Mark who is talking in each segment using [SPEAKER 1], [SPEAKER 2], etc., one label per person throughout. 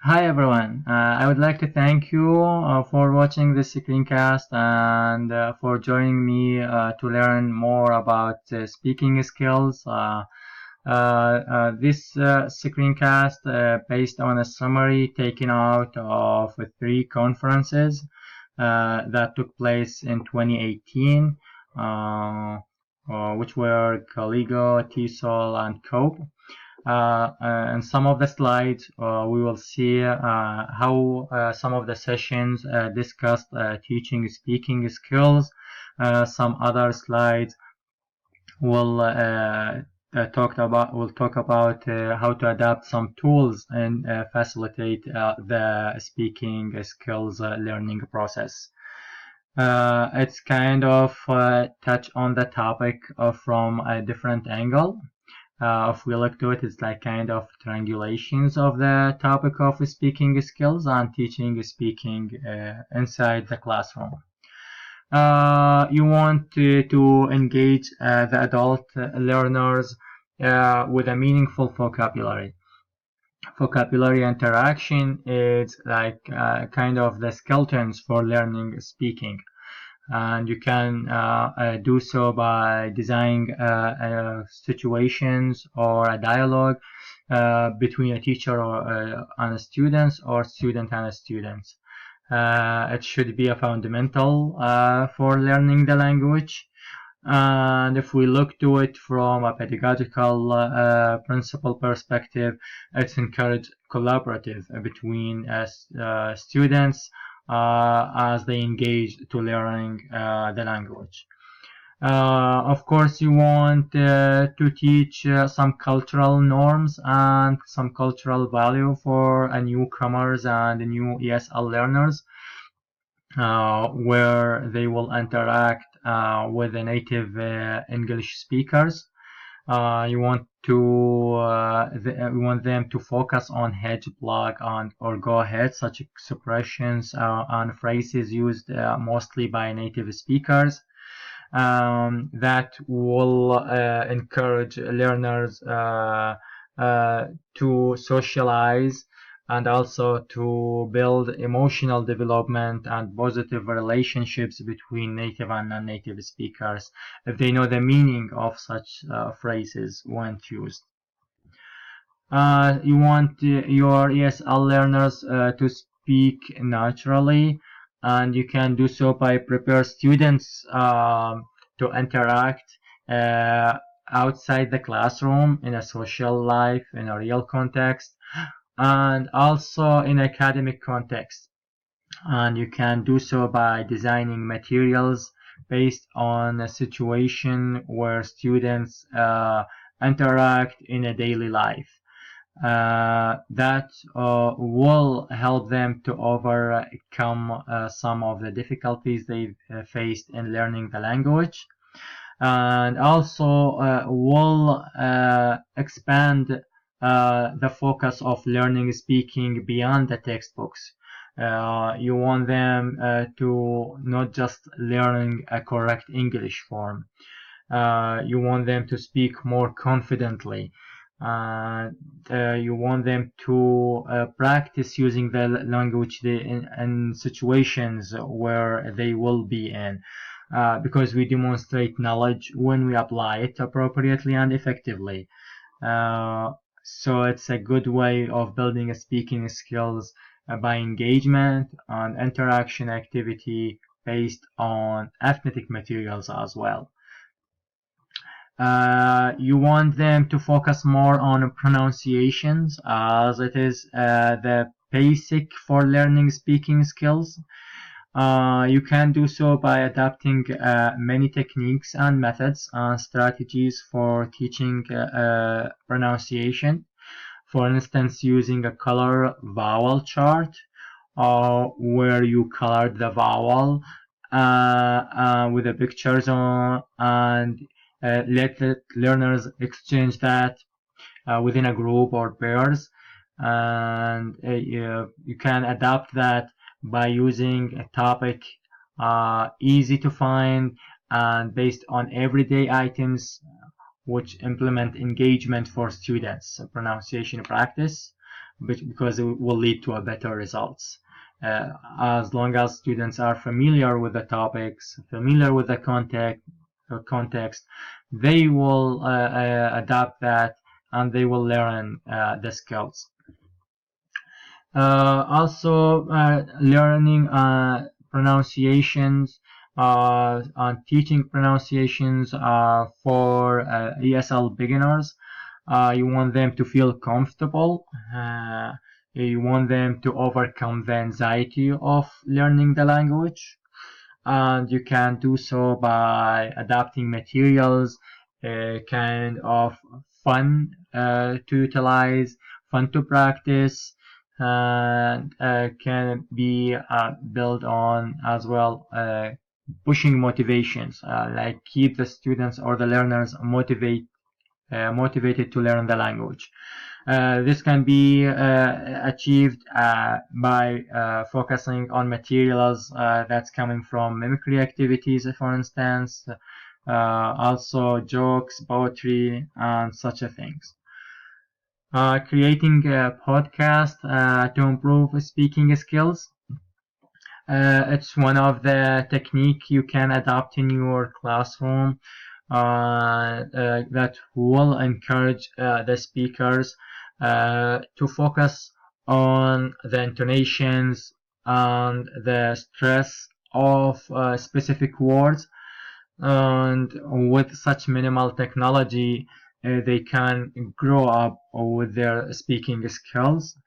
[SPEAKER 1] Hi everyone. I would like to thank you for watching this screencast and for joining me to learn more about speaking skills. This screencast based on a summary taken out of three conferences that took place in 2018, which were Caligo, TESOL, and COPE. In some of the slides, we will see how some of the sessions discussed teaching speaking skills. Some other slides will talk about how to adapt some tools and facilitate the speaking skills learning process. It's kind of touch on the topic from a different angle. If we look to it, it's like kind of triangulations of the topic of speaking skills and teaching speaking inside the classroom. You want to engage the adult learners with a meaningful vocabulary. Vocabulary interaction is like kind of the skeletons for learning speaking, and you can do so by designing situations or a dialogue between a teacher and students or student and students. It should be a fundamental for learning the language. And if we look to it from a pedagogical principle perspective, it's encouraged collaborative between students as they engage to learning the language. Of course, you want to teach some cultural norms and some cultural value for newcomers and new ESL learners, where they will interact with the native English speakers. You want them to focus on hedge block on or go ahead, such expressions and phrases used mostly by native speakers. That will encourage learners to socialize and also to build emotional development and positive relationships between native and non-native speakers if they know the meaning of such phrases when used. You want your ESL learners to speak naturally, and you can do so by prepare students to interact uh, outside the classroom in a social life, in a real context, and also in academic context. And you can do so by designing materials based on a situation where students interact in a daily life. That will help them to overcome some of the difficulties they've faced in learning the language, and also will expand the focus of learning speaking beyond the textbooks. You want them to not just learn a correct English form. You want them to speak more confidently. You want them to practice using the language in situations where they will be in. Because we demonstrate knowledge when we apply it appropriately and effectively. So it's a good way of building speaking skills by engagement and interaction activity based on authentic materials as well. You want them to focus more on pronunciations as it is the basic for learning speaking skills. You can do so by adapting many techniques and methods and strategies for teaching pronunciation. For instance, using a color vowel chart where you colored the vowel with the pictures on and let the learners exchange that within a group or pairs, and you can adapt that by using a topic easy to find and based on everyday items which implement engagement for students. So pronunciation practice, because it will lead to a better results. As long as students are familiar with the topics, familiar with the context, they will adapt that, and they will learn the skills. Also, learning pronunciations on teaching pronunciations for ESL beginners. You want them to feel comfortable. You want them to overcome the anxiety of learning the language. And you can do so by adapting materials, kind of fun to utilize, fun to practice, and can be built on as well pushing motivations, like keep the students or the learners motivated to learn the language. This can be achieved by focusing on materials that's coming from mimicry activities, for instance, also jokes, poetry, and such a things. Creating a podcast to improve speaking skills. It's one of the technique you can adopt in your classroom that will encourage the speakers to focus on the intonations and the stress of specific words. And with such minimal technology, they can grow up with their speaking skills,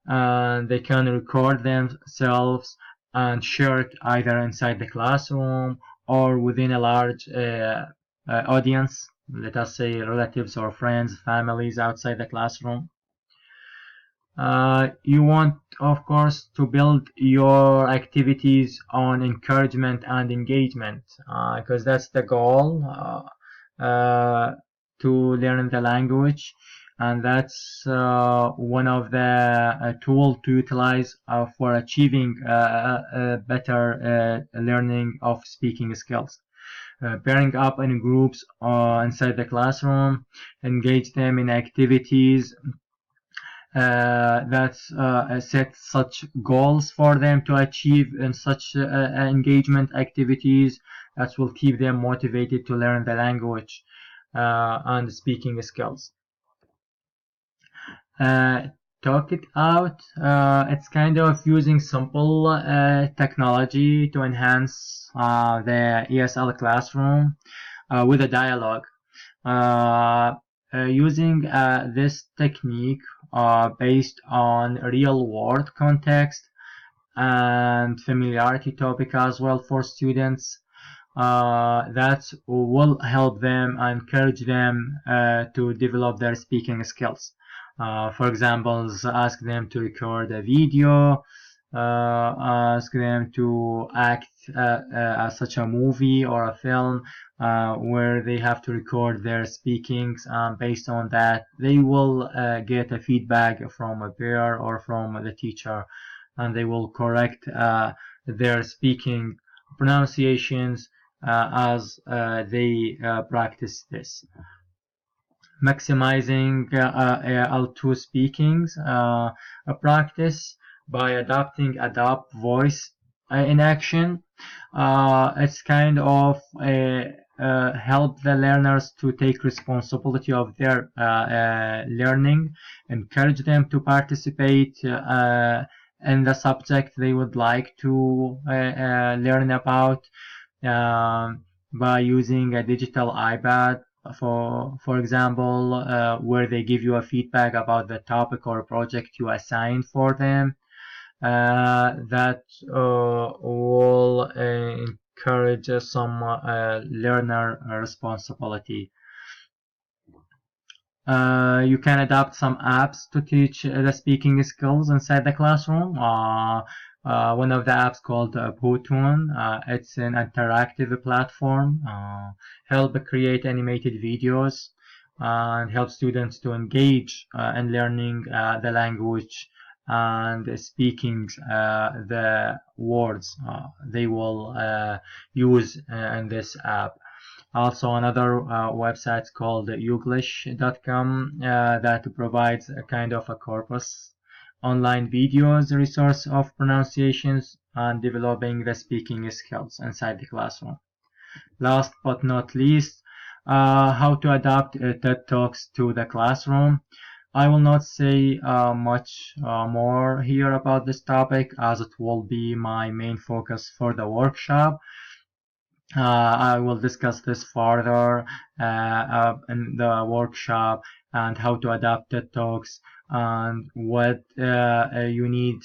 [SPEAKER 1] and they can record themselves and share it either inside the classroom or within a large audience, let us say relatives or friends, families outside the classroom. You want, of course, to build your activities on encouragement and engagement, because that's the goal to learn the language, and that's one of the tools to utilize for achieving better learning of speaking skills. Pairing up in groups inside the classroom, engage them in activities that set such goals for them to achieve in such engagement activities that will keep them motivated to learn the language and speaking skills. Talk it out. It's kind of using simple technology to enhance the ESL classroom with a dialogue. Using this technique based on real world context and familiarity topic as well for students, that will help them and encourage them to develop their speaking skills. For example, ask them to record a video, ask them to act as such a movie or a film where they have to record their speakings. Based on that, they will get a feedback from a peer or from the teacher, and they will correct their speaking pronunciations as they practice this. Maximizing L2 speakings practice by adopting adapt voice in action. It's kind of help the learners to take responsibility of their learning, encourage them to participate in the subject they would like to learn about by using a digital iPad, for example, where they give you a feedback about the topic or project you assigned for them. That will encourage some learner responsibility. You can adopt some apps to teach the speaking skills inside the classroom. One of the apps called Putun. It's an interactive platform. Help create animated videos and help students to engage in learning the language and speaking the words they will use in this app. Also, another website called Youglish.com that provides a kind of a corpus online videos, resource of pronunciations, and developing the speaking skills inside the classroom. Last but not least, how to adapt TED Talks to the classroom. I will not say much more here about this topic, as it will be my main focus for the workshop. I will discuss this further in the workshop, and how to adapt TED Talks, and what you need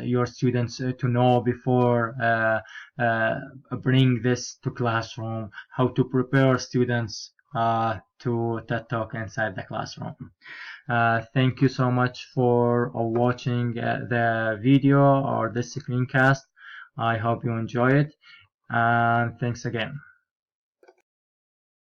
[SPEAKER 1] your students to know before bring this to classroom, how to prepare students to TED Talk inside the classroom. Thank you so much for watching the video or the screencast. I hope you enjoy it, and thanks again.